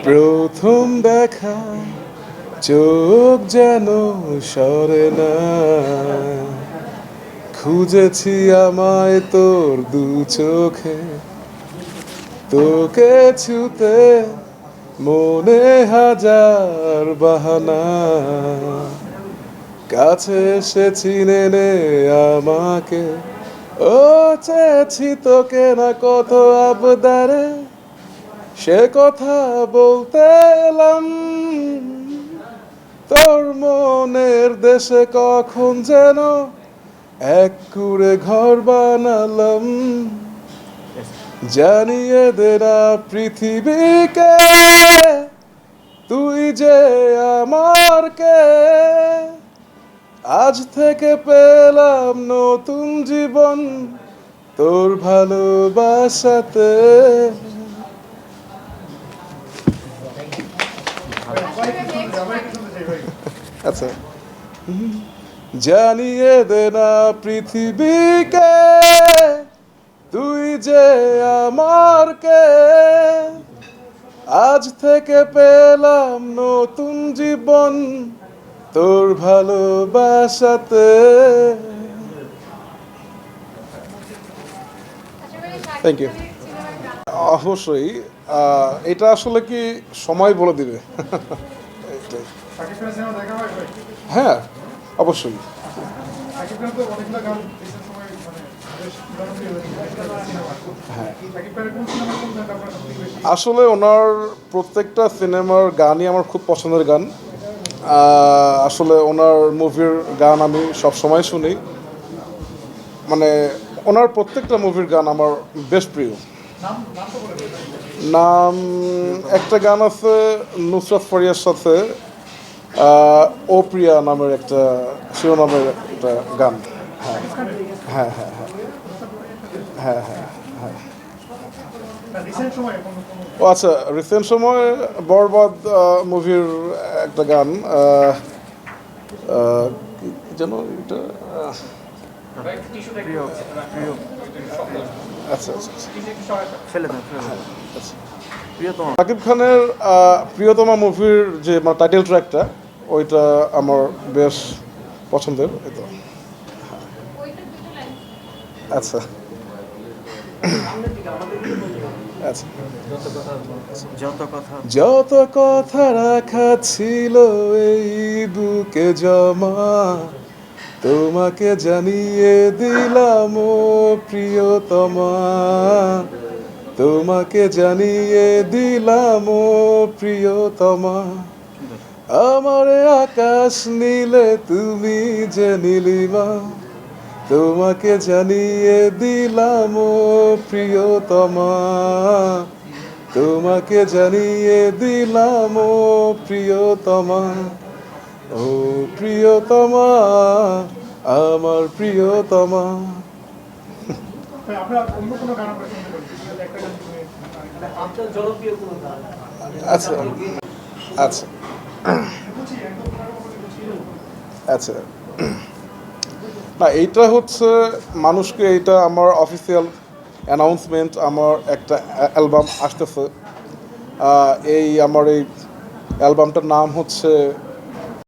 প্রথম দেখা চোখ যেন সরে না, খুঁজেছি আমায় তোর দু চোখে, তোকে ছুতে মনে হাজার বাহানা, কাছে এসে চিনে নে আমাকে, ও চেয়েছি তোকে না কত আবদারে, সে কথা বলতে এলাম, তোর মনের দেশে কখন যেন এক কুড়ে ঘর বানালাম, জানিয়ে দে না পৃথিবীকে তুই যে আমার কে, আজ থেকে পেলাম নতুন জীবন তোর ভালোবাসাতে। আচ্ছা, জানিয়ে দে না পৃথিবীকে তুই যে আমার কে, আজ থেকে পেলাম নতুন জীবন তোর ভালোবাসাতে। Thank you. অবশ্যই এটা আসলে কি সময় বলে দিবে। হ্যাঁ, অবশ্যই। হ্যাঁ, আসলে ওনার প্রত্যেকটা সিনেমার গানই আমার খুব পছন্দের গান। আসলে ওনার মুভির গান আমি সব সময় শুনি, মানে ওনার প্রত্যেকটা মুভির গান আমার বেশ প্রিয়। নাম একটা গান আছে নুসরাত ফারিয়ার সাথে, ও প্রিয়া নামের একটা শিরোনামের একটা গান। হ্যাঁ হ্যাঁ হ্যাঁ হ্যাঁ হ্যাঁ হ্যাঁ। ও আচ্ছা, রিসেন্ট সময় বরবাদ মুভির একটা গান, যেন এটা আচ্ছা আচ্ছা শাকিব খানের প্রিয়তমা মুভির যে টাইটেল ট্র্যাকটা, ওইটা আমার বেশ পছন্দের। আচ্ছা আচ্ছা, যত কথা রাখা ছিল এই বুকে জমা, তোমাকে জানিয়ে দিলাম ও প্রিয়তমা, তোমাকে জানিয়ে দিলাম ও প্রিয়তমা, আমার আকাশ নীলে তুমি যে নীলিমা, তোমাকে জানিয়ে দিলাম ও প্রিয়তমা, তোমাকে জানিয়ে দিলাম ও প্রিয়তমা, ও প্রিয়তমা আমার প্রিয়তমা। আচ্ছা আচ্ছা আচ্ছা, না এইটা হচ্ছে মানুষকে, এইটা আমার অফিসিয়াল অ্যানাউন্সমেন্ট, আমার একটা অ্যালবাম আসতেছে। এই আমার এই অ্যালবামটার নাম হচ্ছে